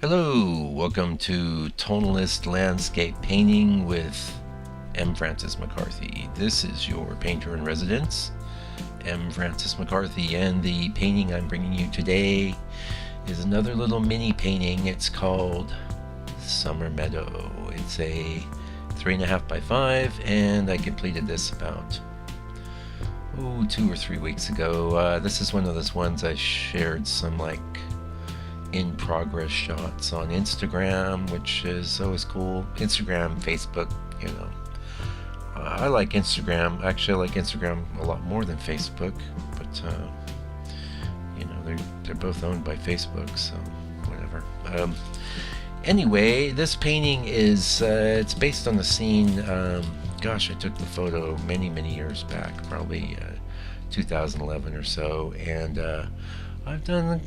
Hello, welcome to Tonalist Landscape Painting with M. Francis McCarthy. This is your painter in residence, M. Francis McCarthy, and the painting I'm bringing you today is another little mini painting. It's called Summer Meadow. It's a 3.5 by 5, and I completed this about 2 or 3 weeks ago. This is one of those ones I shared some in progress shots on Instagram, which is always cool. Instagram, Facebook, I like Instagram. Actually, I like Instagram a lot more than Facebook, but they're both owned by Facebook, so whatever. Anyway, this painting is it's based on the scene. Gosh, I took the photo many years back, probably 2011 or so, and I've done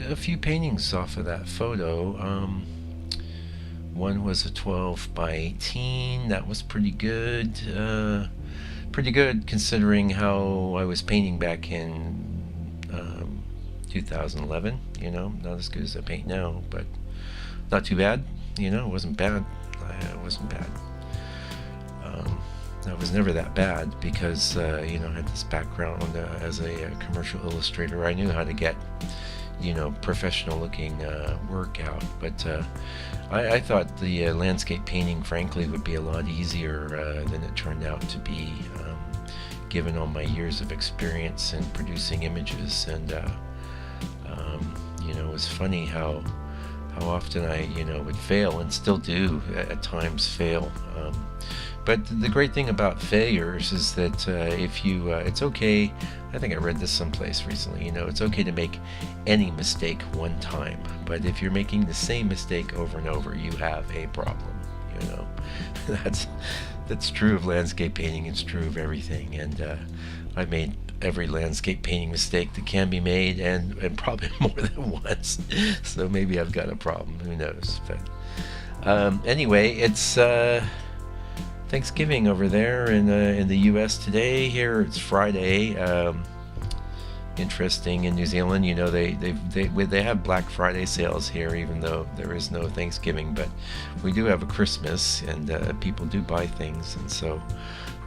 a few paintings off of that photo. One was a 12 by 18. That was pretty good. Pretty good considering how I was painting back in 2011. Not as good as I paint now, but not too bad. It wasn't bad. It wasn't bad. I was never that bad because I had this background as a commercial illustrator. I knew how to get professional looking work out, but I thought the landscape painting frankly would be a lot easier than it turned out to be, given all my years of experience in producing images. And it was funny how often I would fail, and still do at times fail. But the great thing about failures is that if you, it's okay. I think I read this someplace recently. It's okay to make any mistake one time, but if you're making the same mistake over and over, you have a problem. That's true of landscape painting. It's true of everything, and I've made every landscape painting mistake that can be made, and probably more than once. So maybe I've got a problem. Who knows? But anyway, it's Thanksgiving over there in the U.S. today. Here it's Friday. Interesting, in New Zealand, they have Black Friday sales here, even though there is no Thanksgiving. But we do have a Christmas, and people do buy things, and so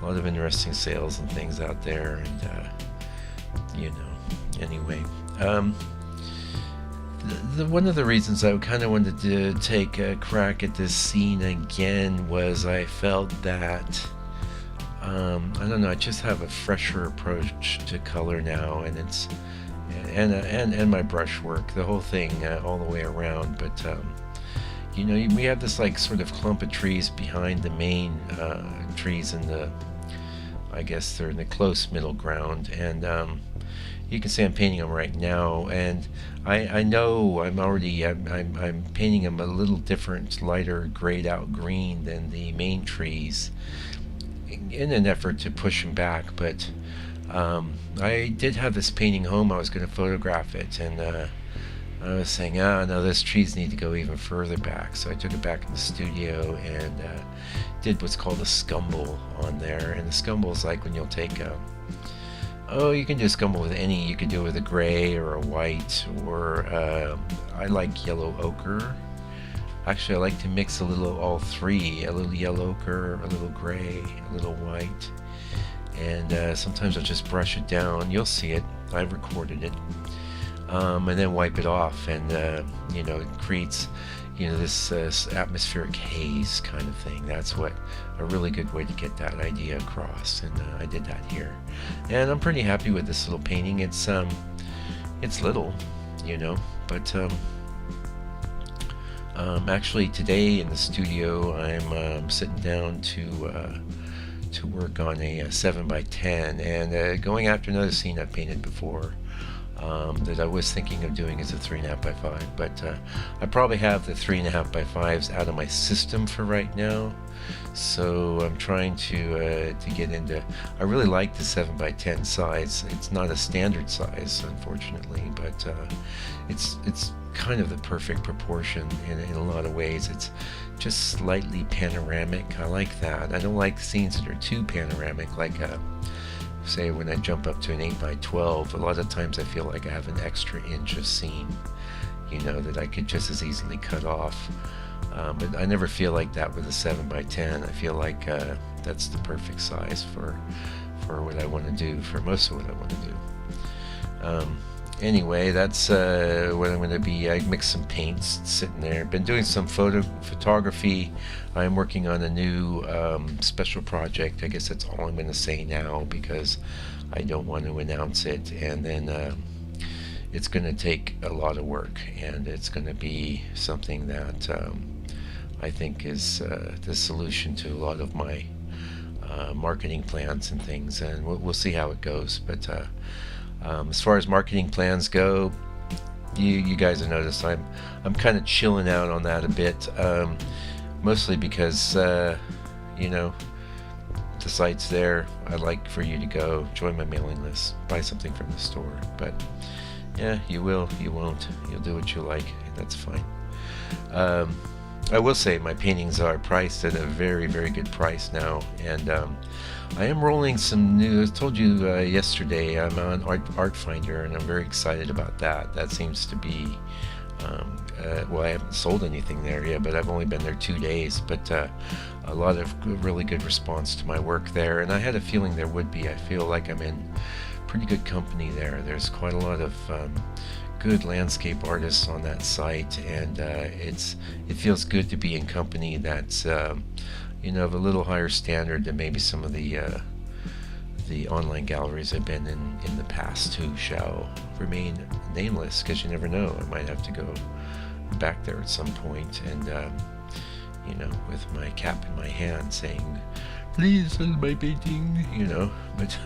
a lot of interesting sales and things out there. And anyway. One of the reasons I kind of wanted to take a crack at this scene again was I felt that I don't know, I just have a fresher approach to color now, and it's and my brush work, the whole thing, all the way around. But we have this sort of clump of trees behind the main trees in the, I guess they're in the close middle ground, and you can see I'm painting them right now, and I know I'm painting them a little different, lighter grayed out green than the main trees in an effort to push them back. But I did have this painting home. I was going to photograph it, and I was saying, no, those trees need to go even further back. So I took it back in the studio and did what's called a scumble on there. And the scumble is like when you'll take you can do a scumble with any. You could do it with a gray or a white, or I like yellow ochre. Actually, I like to mix all three, a little yellow ochre, a little gray, a little white, and sometimes I'll just brush it down. You'll see it. I recorded it, and then wipe it off, and it creates this atmospheric haze kind of thing. That's what a really good way to get that idea across, and I did that here, and I'm pretty happy with this little painting. It's little, but actually today in the studio I'm sitting down to work on a 7 by 10, and going after another scene I've painted before. That I was thinking of doing as a 3.5 by 5, but I probably have the 3.5 by 5s out of my system for right now. So I'm trying to get into. I really like the 7 by 10 size. It's not a standard size, unfortunately, but it's kind of the perfect proportion in a lot of ways. It's just slightly panoramic. I like that. I don't like scenes that are too panoramic, like say when I jump up to an 8 by 12, a lot of times I feel like I have an extra inch of scene, you know, that I could just as easily cut off. But I never feel like that with a 7x10. I feel like that's the perfect size for what I want to do, for most of what I want to do. Anyway, that's what I'm going to be. I mixed some paints sitting there. Been doing some photography. I'm working on a new special project. I guess that's all I'm going to say now, because I don't want to announce it. And then it's going to take a lot of work, and it's going to be something that I think is the solution to a lot of my marketing plans and things, and we'll see how it goes. But as far as marketing plans go, you guys have noticed I'm kind of chilling out on that a bit, mostly because you know, the site's there. I'd like for you to go join my mailing list, buy something from the store. But yeah, you will, you won't, you'll do what you like. That's fine. I will say my paintings are priced at a very, very good price now, and I am rolling some new. I told you yesterday I'm on Art Finder, and I'm very excited about that. That seems to be well, I haven't sold anything there yet, but I've only been there 2 days. But a lot of really good response to my work there, and I had a feeling there would be. I feel like I'm in pretty good company there. There's quite a lot of good landscape artists on that site, and it feels good to be in company that's you know, of a little higher standard than maybe some of the online galleries I've been in the past, who shall remain nameless, because you never know, I might have to go back there at some point, and you know, with my cap in my hand saying, please sell my painting, you know. But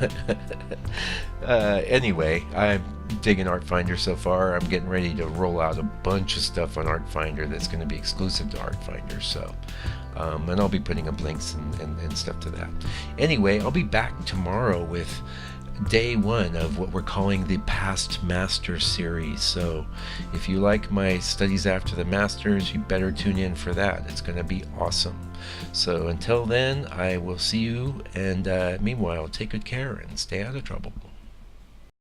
anyway, I'm digging Art Finder so far. I'm getting ready to roll out a bunch of stuff on Art Finder that's going to be exclusive to Art Finder, so and I'll be putting up links and stuff to that. Anyway, I'll be back tomorrow with day 1 of what we're calling the Past Master series. So if you like my studies after the masters, you better tune in for that. It's going to be awesome. So until then, I will see you, and meanwhile, take good care and stay out of trouble.